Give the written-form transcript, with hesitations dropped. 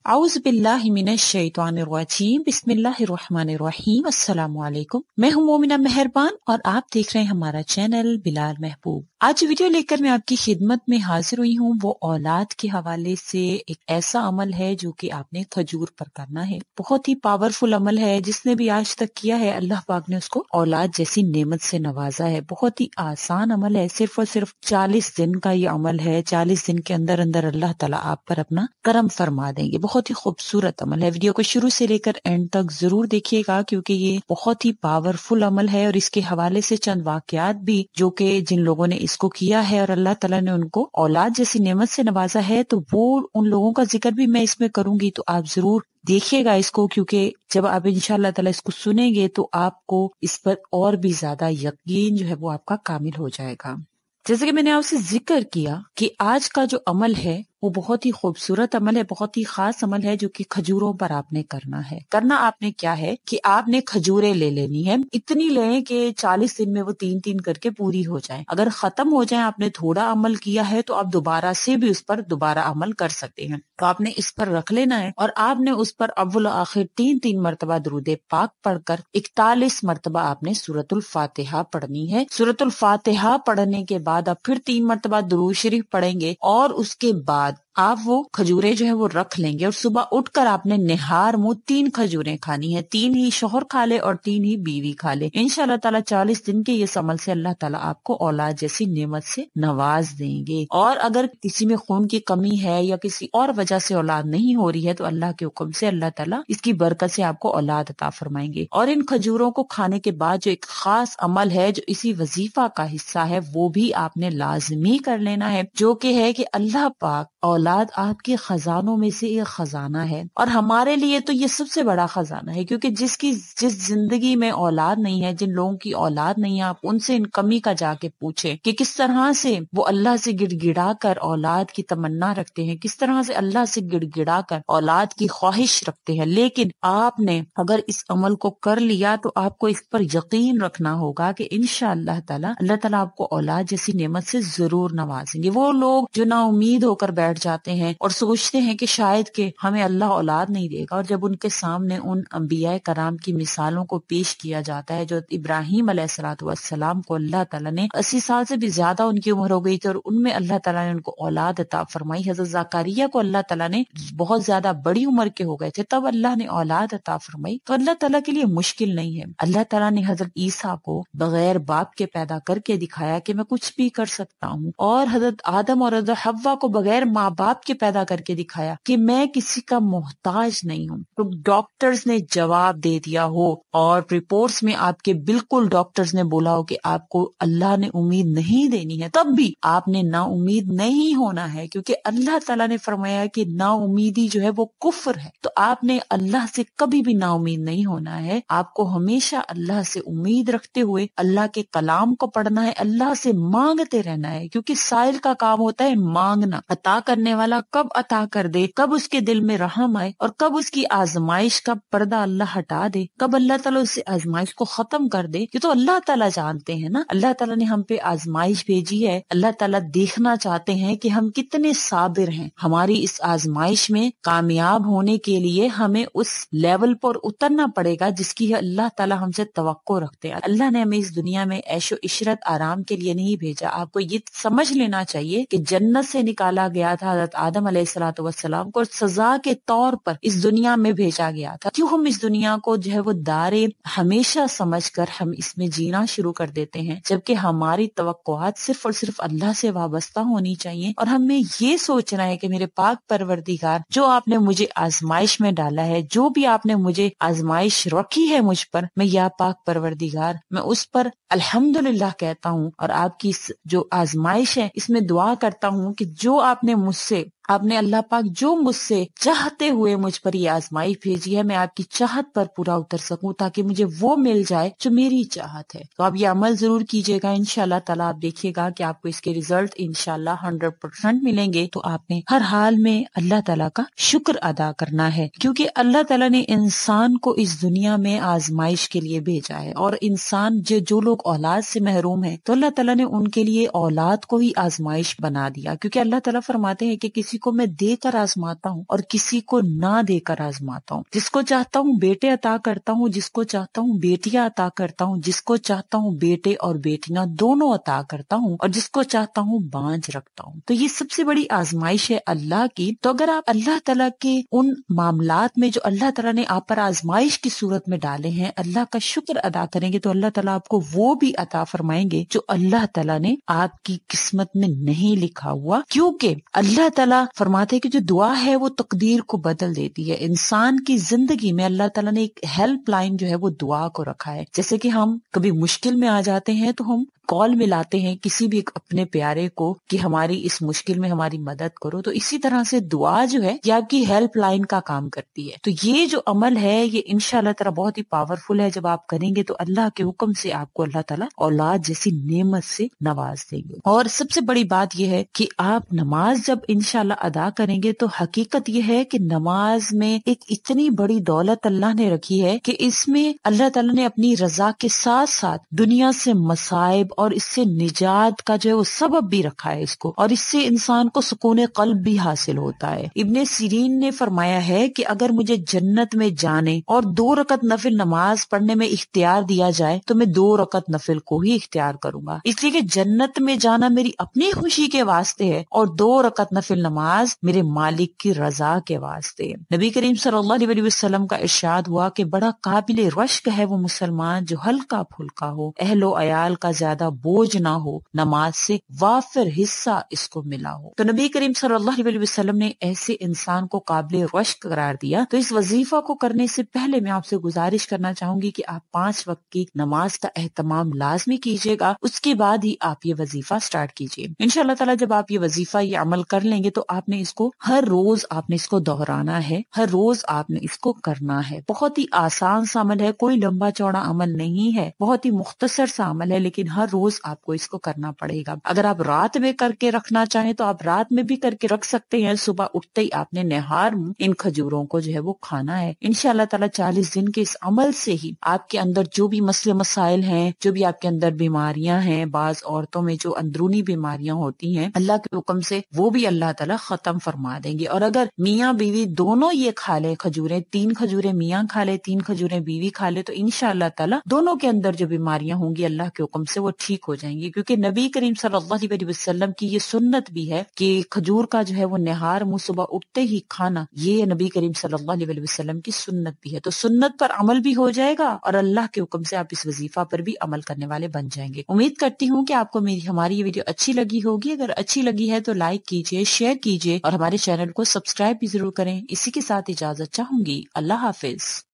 औज़ बिल्लाहि मिनश शैतानिर रजीम, बिस्मिल्लाहिर रहमानिर रहीम। अस्सलामु अलैकुम। मैं हूँ मोमिना मेहरबान और आप देख रहे हैं हमारा चैनल बिलाल महबूब। आज वीडियो लेकर मैं आपकी खिदमत में हाजिर हुई हूँ। वो औलाद के हवाले से एक ऐसा अमल है जो कि आपने खजूर पर करना है। बहुत ही पावरफुल अमल है। जिसने भी आज तक किया है अल्लाह पाक ने उसको औलाद जैसी नेमत से नवाजा है। बहुत ही आसान अमल है। सिर्फ और सिर्फ 40 दिन का ये अमल है। 40 दिन के अंदर अंदर अल्लाह ताला आप पर अपना करम फरमा देंगे। बहुत ही खूबसूरत अमल है। वीडियो को शुरू से लेकर एंड तक जरूर देखिएगा क्योंकि ये बहुत ही पावरफुल अमल है। और इसके हवाले से चंद वाकयात भी जो कि जिन लोगों ने इसको किया है और अल्लाह ताला ने उनको औलाद जैसी नेमत से नवाजा है, तो वो उन लोगों का जिक्र भी मैं इसमें करूंगी। तो आप जरूर देखिएगा इसको, क्योंकि जब आप इंशाअल्लाह ताला इसको सुनेंगे तो आपको इस पर और भी ज्यादा यकीन जो है वो आपका कामिल हो जाएगा। जैसे कि मैंने आपसे जिक्र किया कि आज का जो अमल है वो बहुत ही खूबसूरत अमल है, बहुत ही खास अमल है जो कि खजूरों पर आपने करना है। करना आपने क्या है कि आपने खजूरें ले लेनी है। इतनी लें कि 40 दिन में वो 3-3 करके पूरी हो जाए। अगर खत्म हो जाए, आपने थोड़ा अमल किया है, तो आप दोबारा से भी उस पर दोबारा अमल कर सकते हैं। तो आपने इस पर रख लेना है और आपने उस पर अव्वल आखिर 3-3 मरतबा दुरूद पाक पढ़कर 41 मरतबा आपने सूरतुल फातिहा पढ़नी है। सूरतुल फातिहा पढ़ने के बाद आप फिर 3 मरतबा दुरूद शरीफ पढ़ेंगे और उसके बाद आप वो खजूरें जो है वो रख लेंगे। और सुबह उठकर आपने निहार मुंह 3 खजूरें खानी है। 3 ही शोहर खा ले और 3 ही बीवी खा ले। इंशाअल्लाह ताला 40 दिन के ये अमल से अल्लाह ताला आपको औलाद जैसी नेमत से नवाज देंगे। और अगर किसी में खून की कमी है या किसी और वजह से औलाद नहीं हो रही है तो अल्लाह के हुक्म से अल्लाह ताला इसकी बरकत से आपको औलाद अता फरमाएंगे। और इन खजूरों को खाने के बाद जो एक खास अमल है जो इसी वजीफा का हिस्सा है वो भी आपने लाजमी कर लेना है, जो कि है कि अल्लाह पाक औलाद आपके खजानों में से एक खजाना है। और हमारे लिए तो ये सबसे बड़ा खजाना है, क्योंकि जिस जिंदगी में औलाद नहीं है, जिन लोगों की औलाद नहीं है, आप उनसे इन कमी का जाके पूछे कि किस तरह से वो अल्लाह से गिड़गिड़ा कर औलाद की तमन्ना रखते हैं, किस तरह से अल्लाह से गिड़गिड़ा कर औलाद की ख्वाहिश रखते हैं। लेकिन आपने अगर इस अमल को कर लिया तो आपको इस पर यकीन रखना होगा कि इंशाअल्लाह ताला अल्लाह ताला आपको औलाद जैसी नेमत से जरूर नवाजेंगे। वो लोग जो ना उम्मीद होकर बैठ जाते हैं और सोचते हैं कि शायद के हमें अल्लाह औलाद नहीं देगा, और जब उनके सामने उन अंबिया कराम की मिसालों को पेश किया जाता है, जो इब्राहिम अलैहिस्सलाम को अल्लाह ताला ने 80 साल से भी ज्यादा उनकी उम्र हो गई थी और उनमें अल्लाह ताला ने उनको औलाद अता फरमाई। हजरत ज़करिया को अल्लाह ताला ने बहुत ज्यादा बड़ी उम्र के हो गए थे, तब अल्लाह ने औलाद अता फरमाई। तो अल्लाह ताला के लिए मुश्किल नहीं है। अल्लाह ताला ने हजरत ईसा को बगैर बाप के पैदा करके दिखाया कि मैं कुछ भी कर सकता हूँ, और हजरत आदम और हजरत हव्वा को बगैर माँ बाप के पैदा करके दिखाया कि मैं किसी का मोहताज नहीं हूँ। तो डॉक्टर्स ने जवाब दे दिया हो और रिपोर्ट्स में आपके बिल्कुल डॉक्टर्स ने बोला हो कि आपको अल्लाह ने उम्मीद नहीं देनी है, तब भी आपने ना उम्मीद नहीं होना है, क्योंकि अल्लाह ताला ने फरमाया कि ना उम्मीदी जो है वो कुफ्र है। तो आपने अल्लाह से कभी भी ना उम्मीद नहीं होना है। आपको हमेशा अल्लाह से उम्मीद रखते हुए अल्लाह के कलाम को पढ़ना है, अल्लाह से मांगते रहना है, क्योंकि साइल का काम होता है मांगना। अता करने वाला कब अता कर दे, कब उसके दिल में रहम आए और कब उसकी आजमाइश का पर्दा अल्लाह हटा दे, कब अल्लाह ताला उससे आजमाइश को खत्म कर दे, ये तो अल्लाह ताला जानते हैं ना। अल्लाह ताला ने हम पे आजमाइश भेजी है। अल्लाह ताला देखना चाहते हैं कि हम कितने साबिर हैं। हमारी इस आजमाइश में कामयाब होने के लिए हमें उस लेवल पर उतरना पड़ेगा जिसकी अल्लाह ताला हमसे तवक्को रखते हैं। अल्लाह ने हमें इस दुनिया में ऐशो इशरत आराम के लिए नहीं भेजा। आपको ये समझ लेना चाहिए कि जन्नत से निकाला गया था हज़रत आदम अलैहिस्सलाम को, सजा के तौर पर इस दुनिया में भेजा गया था। क्यों हम इस दुनिया को जो है वो दारे हमेशा समझकर हम इसमें जीना शुरू कर देते हैं, जबकि हमारी तवक्कुआत सिर्फ और सिर्फ अल्लाह से वाबस्ता होनी चाहिए। और हमें ये सोचना है कि मेरे पाक परवरदिगार, जो आपने मुझे आजमाइश में डाला है, जो भी आपने मुझे आजमाइश रखी है मुझ पर, मैं या पाक परवरदिगार मैं उस पर अल्हम्दुलिल्लाह कहता हूँ। और आपकी जो आजमाइश है इसमें दुआ करता हूँ कि जो आपने अल्लाह पाक जो मुझसे चाहते हुए मुझ पर ये आजमाइश भेजी है, मैं आपकी चाहत पर पूरा उतर सकूं, ताकि मुझे वो मिल जाए जो मेरी चाहत है। तो आप ये अमल जरूर कीजिएगा। इंशाअल्लाह ताला आप देखिएगा कि आपको इसके रिजल्ट इंशाअल्लाह 100% मिलेंगे। तो आपने हर हाल में अल्लाह ताला का शुक्र अदा करना है, क्योंकि अल्लाह ताला ने इंसान को इस दुनिया में आजमाइश के लिए भेजा है। और इंसान जो लोग औलाद से महरूम है, तो अल्लाह ताला ने उनके लिए औलाद को ही आजमाइश बना दिया, क्योंकि अल्लाह ताला फरमाते हैं कि किसी کسی کو میں دے کر آزماتا ہوں اور کسی کو نہ دے کر آزماتا ہوں. جس کو چاہتا ہوں بیٹے عطا کرتا ہوں, جس کو چاہتا ہوں بیٹیاں عطا کرتا ہوں, جس کو چاہتا ہوں بیٹے اور بیٹیاں دونوں عطا کرتا ہوں, اور جس کو چاہتا ہوں بانجھ رکھتا ہوں. تو یہ سب سے بڑی آزمائش ہے اللہ کی. تو اگر آپ اللہ تعالیٰ کے ان معاملات میں جو اللہ تعالیٰ نے آپ پر آزمائش کی صورت میں ڈالے ہیں اللہ کا شکر ادا کریں گے تو اللہ تعالیٰ آپ کو وہ بھی عطا فرمائیں گے جو اللہ تعالیٰ نے آپ کی قسمت میں نہیں لکھا ہوا. کیونکہ اللہ تعالیٰ فرماتے ہیں کہ جو دعا ہے وہ تقدیر کو بدل دیتی ہے. انسان کی زندگی میں اللہ تعالیٰ نے ایک ہیلپ لائن جو ہے وہ دعا کو رکھا ہے. جیسے کہ ہم کبھی مشکل میں آ جاتے ہیں تو ہم کال ملاتے ہیں کسی بھی اپنے پیارے کو کہ ہماری اس مشکل میں ہماری مدد کرو. تو اسی طرح سے دعا جو ہے یہ آپ کی ہیلپ لائن کا کام کرتی ہے. تو یہ جو عمل ہے یہ انشاءاللہ تعالیٰ بہت ہی پاورفل ہے. جب آپ کریں گے تو اللہ کے حکم سے آپ کو اللہ تعالیٰ اولاد جیسی نعمت سے نواز دیں گے. اور سب سے بڑی بات یہ ہے کہ آپ نماز جب انشاءاللہ ادا کریں گے تو حقیقت یہ ہے کہ نماز میں ایک اتنی بڑی دولت اللہ نے رکھی ہے کہ اس میں اللہ تعالیٰ نے اپنی رضا کے ساتھ ساتھ دنیا سے مصائب اور اس سے نجات کا جو ہے وہ سبب بھی رکھا ہے اس کو, اور اس سے انسان کو سکون قلب بھی حاصل ہوتا ہے. ابن سیرین نے فرمایا ہے کہ اگر مجھے جنت میں جانے اور 2 رکعت نفل نماز پڑھنے میں اختیار دیا جائے تو میں 2 رکعت نفل کو ہی اختیار کروں گا, اس لیے کہ جنت میں جانا میری اپنی خوشی کے واسطے ہے اور 2 رکعت نفل نماز میرے مالک کی رضا کے واسطے. نبی کریم صلی اللہ علیہ وسلم کا ارشاد ہوا کہ بڑا قابل رشک ہے وہ مسلمان جو ہلکا پھلکا ہو, اہل و عیال کا زیادہ بوجھ نہ ہو, نماز سے وافر حصہ اس کو ملا ہو. تو نبی کریم صلی اللہ علیہ وسلم نے ایسے انسان کو قابل رشک قرار دیا. تو اس وظیفہ کو کرنے سے پہلے میں آپ سے گزارش کرنا چاہوں گی کہ آپ 5 وقت کی نماز کا اہتمام لازمی کیجیے گا, اس کے بعد ہی آپ یہ وظیفہ سٹارٹ کیجیے. انشاءاللہ تعالیٰ جب آپ یہ وظیفہ یہ عمل کر لیں گے تو آپ نے اس کو ہر روز آپ نے اس کو دہرانا ہے, ہر روز آپ نے اس کو کرنا ہے. بہت ہی آسان سا عمل ہے, کوئی لمبا چوڑا عمل نہیں ہے, بہت ہی مختصر سا عمل ہے, لیکن ہر روز آپ کو اس کو کرنا پڑے گا. اگر آپ رات میں کر کے رکھنا چاہیں تو آپ رات میں بھی کر کے رکھ سکتے ہیں. صبح اٹھتے ہی آپ نے نہار ان کھجوروں کو جو ہے وہ کھانا ہے. انشاءاللہ تعالیٰ 40 دن کے اس عمل سے ہی آپ کے اندر جو بھی مسئلے مسائل ہیں, جو بھی آپ کے اندر بیماریاں ہیں, بعض عورتوں میں جو اندرونی بیماریاں ہوتی ہیں اللہ کے حکم سے وہ بھی اللہ تعالیٰ ختم فرما دیں گے. اور اگر میاں بیوی دونوں یہ کھا لیں کھجوریں, 3 کھجوریں میاں کھا لے 3 کھجوریں بیوی کھا لے, تو انشاءاللہ تعالیٰ دونوں کے اندر جو بیماریاں ہوں گی اللہ کے حکم سے وہ ٹھیک ہو جائیں گی. کیونکہ نبی کریم صلی اللہ علیہ وسلم کی یہ سنت بھی ہے کہ کھجور کا جو ہے وہ نہار منہ صبح اٹھتے ہی کھانا, یہ نبی کریم صلی اللہ علیہ وسلم کی سنت بھی ہے. تو سنت پر عمل بھی ہو جائے گا اور اللہ کے حکم سے آپ اس وظیفہ پر بھی عمل کرنے والے بن جائیں گے. امید کرتی ہوں کہ آپ کو ہماری یہ ویڈیو اچھی لگی ہوگی. اگر اچھی لگی ہے تو لائک کیجیے, شیئر کیجیے اور ہمارے چینل کو سبسکرائب بھی ضرور کریں. اسی کے ساتھ اجازت چاہوں گی. اللہ حافظ.